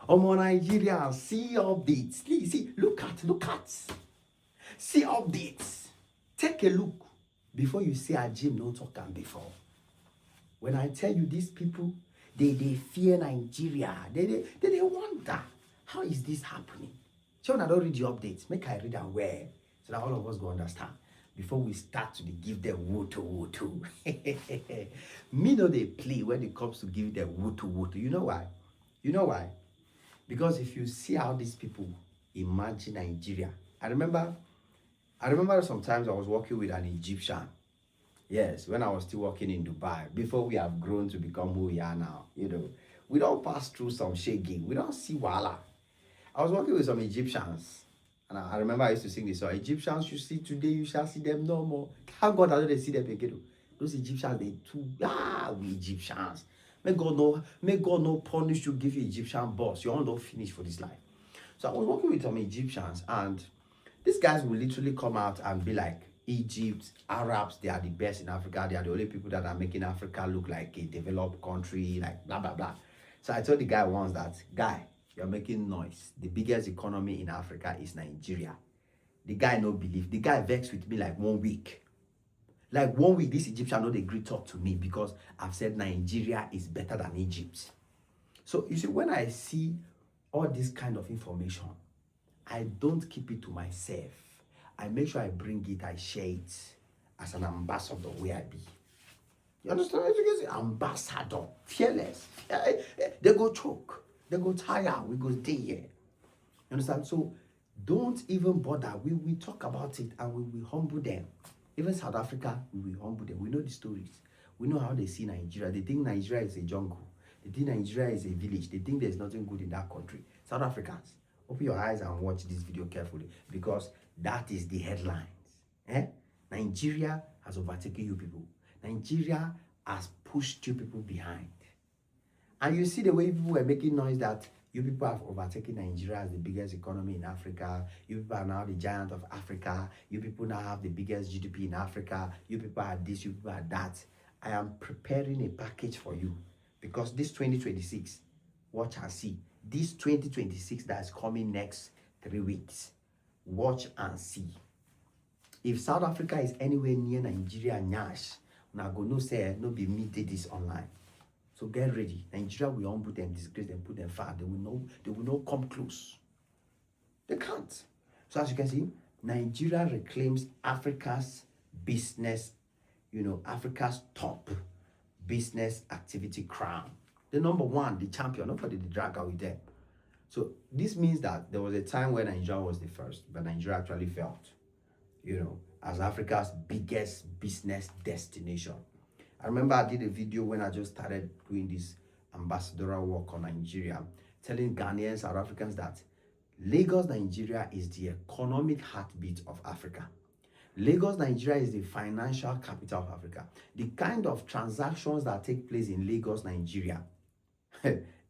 Omo Nigeria, see updates. See, look at. See updates. Take a look before you say a Jim no talk am before. When I tell you these people, they fear Nigeria. They wonder, how is this happening? So when I don't read the updates, make I read them where, so that all of us go understand. Before we start to give them woto. Me know they play when it comes to give them woto. You know why? Because if you see how these people imagine Nigeria, I remember sometimes I was working with an Egyptian. Yes, when I was still working in Dubai, before we have grown to become who we are now, we don't pass through some shaking. We don't see wala. I was working with some Egyptians, and I remember I used to sing this song. Egyptians you see today, you shall see them no more. Thank God I don't see them again. Those Egyptians, we Egyptians. May God no punish you, give you Egyptian boss. You all don't finish for this life. So I was working with some Egyptians, and these guys will literally come out and be like, Egypt, Arabs, they are the best in Africa. They are the only people that are making Africa look like a developed country, like blah, blah, blah. So I told the guy once that, guy, you're making noise. The biggest economy in Africa is Nigeria. The guy no believe. The guy vexed with me like 1 week. Like 1 week, this Egyptian no they agree talk to me because I've said Nigeria is better than Egypt. So you see, when I see all this kind of information, I don't keep it to myself. I make sure I bring it, I share it as an ambassador where I be. You understand? You can say ambassador, fearless. They go choke, they go tire, we go stay here. You understand? So don't even bother. We talk about it and we will humble them. Even South Africa, we will humble them. We know the stories. We know how they see Nigeria. They think Nigeria is a jungle. They think Nigeria is a village. They think there's nothing good in that country. South Africans, open your eyes and watch this video carefully because that is the headlines. Nigeria has overtaken you people. Nigeria has pushed you people behind. And you see the way people were making noise that you people have overtaken Nigeria as the biggest economy in Africa. You people are now the giant of Africa. You people now have the biggest GDP in Africa. You people are this, you people are that. I am preparing a package for you because this 2026, watch and see. This 2026 that is coming next 3 weeks, watch and see. If South Africa is anywhere near Nigeria, Nyash, now go no say no be me did this online. So get ready. Nigeria will humble them, disgrace them, put them far. They will not come close. They can't. So as you can see, Nigeria reclaims Africa's business, Africa's top business activity crown. The number one, the champion, nobody did drag out with them. So this means that there was a time when Nigeria was the first, but Nigeria actually failed, as Africa's biggest business destination. I remember I did a video when I just started doing this ambassadorial work on Nigeria, telling Ghanaians, South Africans that Lagos, Nigeria is the economic heartbeat of Africa. Lagos, Nigeria is the financial capital of Africa. The kind of transactions that take place in Lagos, Nigeria,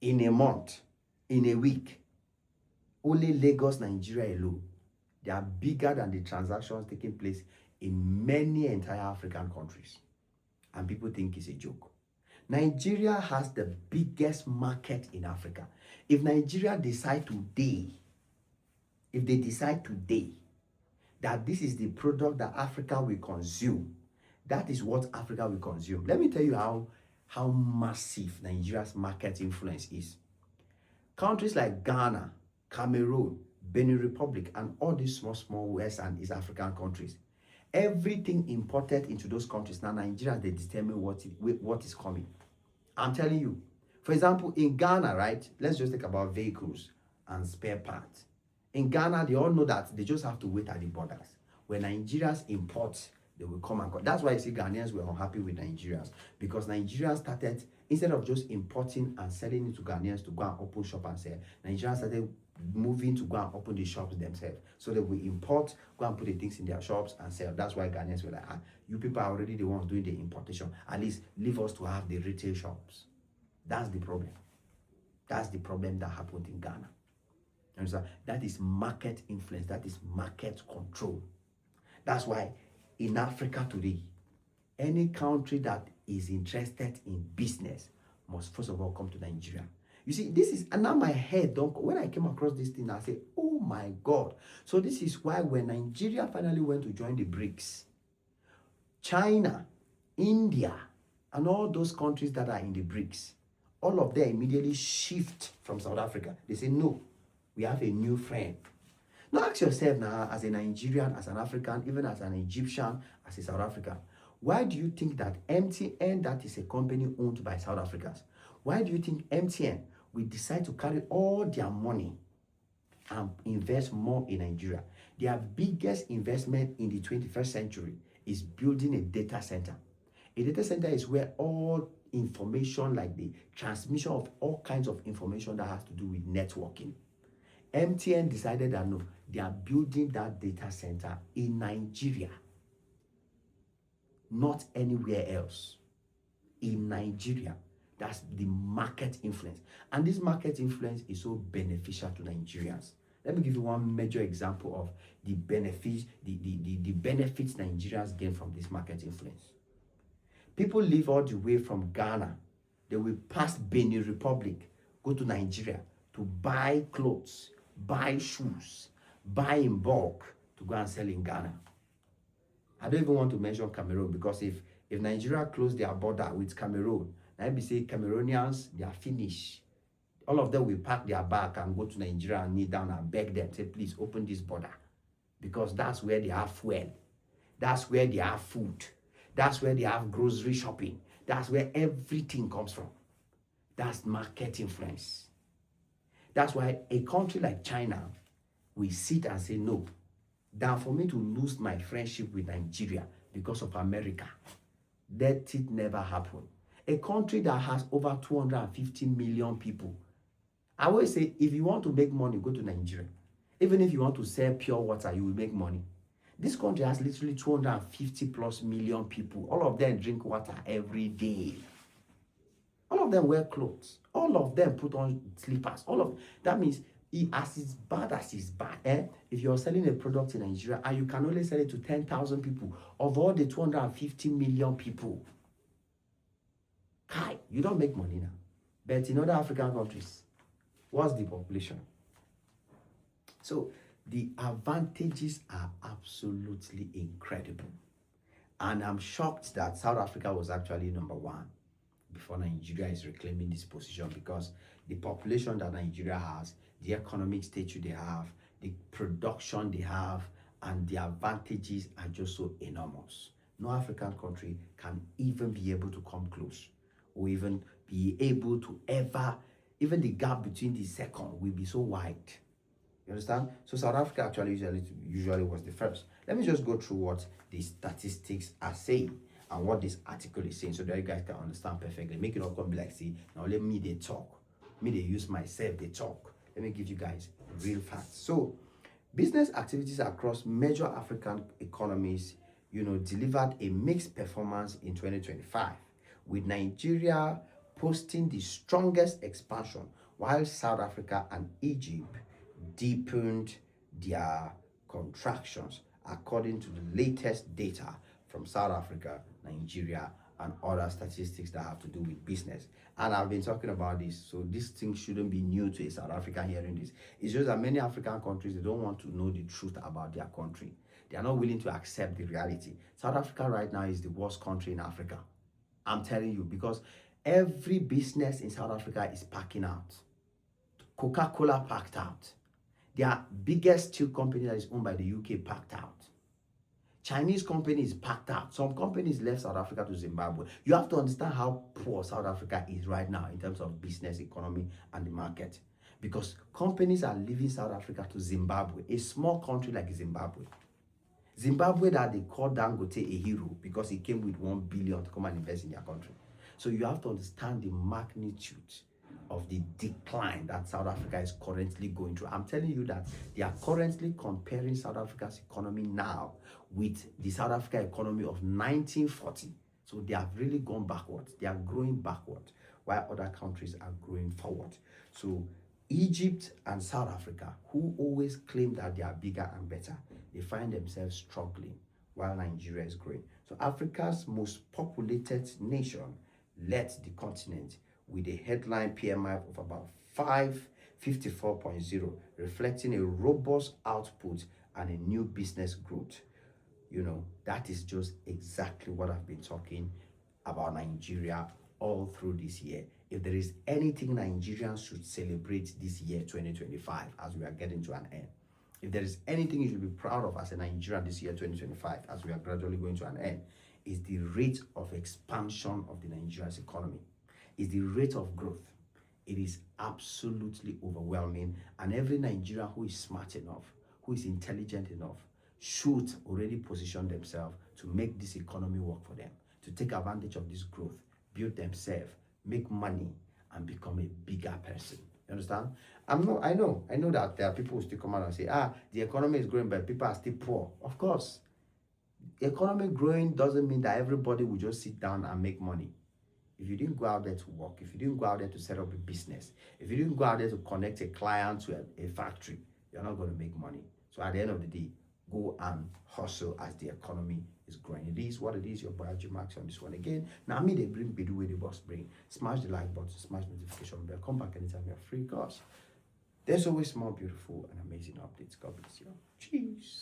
in a month, in a week, only Lagos, Nigeria alone, they are bigger than the transactions taking place in many entire African countries. And people think it's a joke. Nigeria has the biggest market in Africa. If Nigeria decide today, that this is the product that Africa will consume, that is what Africa will consume. Let me tell you how massive Nigeria's market influence is. Countries like Ghana, Cameroon, Benin Republic, and all these small West and East African countries, everything imported into those countries, now Nigeria, they determine what is coming. I'm telling you. For example, in Ghana, right? Let's just think about vehicles and spare parts. In Ghana, they all know that they just have to wait at the borders. When Nigerians import, they will come and go. That's why you see Ghanaians were unhappy with Nigerians. Because Nigerians started, instead of just importing and selling it to Ghanaians to go and open shop and sell, Nigerians started moving to go and open the shops themselves. So they will import, go and put the things in their shops and sell. That's why Ghanaians were like, you people are already the ones doing the importation. At least leave us to have the retail shops. That's the problem. That's the problem that happened in Ghana. And so that is market influence. That is market control. That's why in Africa today, any country that is interested in business must first of all come to Nigeria. You see, this is, and now my head don't, when I came across this thing, I said, oh my God. So this is why when Nigeria finally went to join the BRICS, China, India, and all those countries that are in the BRICS, all of them immediately shift from South Africa. They say, no, we have a new friend. Now ask yourself now, as a Nigerian, as an African, even as an Egyptian, as a South African, why do you think that MTN, that is a company owned by South Africans, why do you think MTN will decide to carry all their money and invest more in Nigeria? Their biggest investment in the 21st century is building a data center. A data center is where all information, like the transmission of all kinds of information that has to do with networking. MTN decided that no, they are building that data center in Nigeria, not anywhere else. In Nigeria. That's the market influence. And this market influence is so beneficial to Nigerians. Let me give you one major example of the benefits, the benefits Nigerians gain from this market influence. People live all the way from Ghana. They will pass Benin Republic, go to Nigeria to buy clothes, buy shoes, buy in bulk to go and sell in Ghana. I don't even want to mention Cameroon, because if Nigeria closed their border with Cameroon, I be say Cameroonians, they are finished. All of them will pack their bag and go to Nigeria and kneel down and beg them, say, please open this border. Because that's where they have fuel. That's where they have food. That's where they have grocery shopping. That's where everything comes from. That's market influence. That's why a country like China will sit and say, no, than for me to lose my friendship with Nigeria because of America. Let it never happen. A country that has over 250 million people. I always say, if you want to make money, go to Nigeria. Even if you want to sell pure water, you will make money. This country has literally 250 plus million people. All of them drink water every day. All of them wear clothes. All of them put on slippers. That means as it's bad as it's bad. If you're selling a product in Nigeria and you can only sell it to 10,000 people of all the 250 million people, you don't make money now. But in other African countries, what's the population? So the advantages are absolutely incredible. And I'm shocked that South Africa was actually number one before Nigeria is reclaiming this position, because the population that Nigeria has, the economic stature they have, the production they have, and the advantages are just so enormous. No African country can even be able to come close, or even be able to ever, even the gap between the second will be so wide. You understand? So South Africa actually usually was the first. Let me just go through what the statistics are saying and what this article is saying, so that you guys can understand perfectly. Make it not come be like, see, now let me they talk. Me they use myself, they talk. Let me give you guys real facts. So business activities across major African economies, delivered a mixed performance in 2025, with Nigeria posting the strongest expansion, while South Africa and Egypt deepened their contractions, according to the latest data from South Africa, Nigeria, and other statistics that have to do with business. And I've been talking about this, so this thing shouldn't be new to a South African hearing this. It's just that many African countries, they don't want to know the truth about their country. They are not willing to accept the reality. South Africa right now is the worst country in Africa. I'm telling you, because every business in South Africa is packing out. Coca-Cola packed out. Their biggest steel company that is owned by the UK packed out. Chinese companies packed out. Some companies left South Africa to Zimbabwe. You have to understand how poor South Africa is right now in terms of business, economy, and the market. Because companies are leaving South Africa to Zimbabwe, a small country like Zimbabwe. Zimbabwe that they call Dangote a hero because he came with 1 billion to come and invest in their country. So you have to understand the magnitude of the decline that South Africa is currently going through. I'm telling you that they are currently comparing South Africa's economy now with the South Africa economy of 1940. So they have really gone backwards. They are growing backward, while other countries are growing forward. So Egypt and South Africa, who always claim that they are bigger and better, they find themselves struggling while Nigeria is growing. So Africa's most populated nation led the continent with a headline PMI of about 54.0, reflecting a robust output and a new business growth. That is just exactly what I've been talking about Nigeria all through this year. If there is anything Nigerians should celebrate this year, 2025, as we are getting to an end, if there is anything you should be proud of as a Nigerian this year, 2025, as we are gradually going to an end, is the rate of expansion of the Nigerian's economy, is the rate of growth. It is absolutely overwhelming, and every Nigerian who is smart enough, who is intelligent enough, should already position themselves to make this economy work for them, to take advantage of this growth, build themselves, make money, and become a bigger person. You understand? I know that there are people who still come out and say, the economy is growing, but people are still poor. Of course, the economy growing doesn't mean that everybody will just sit down and make money. If you didn't go out there to work, if you didn't go out there to set up a business, if you didn't go out there to connect a client to a factory, you're not going to make money. So at the end of the day, go and hustle as the economy is growing. It is what it is. Your boy Max on this one again. Now me they bring Bidu with the boss bring. Smash the like button, smash notification bell. Come back anytime you're free, cause there's always more beautiful and amazing updates. God bless you. Cheers.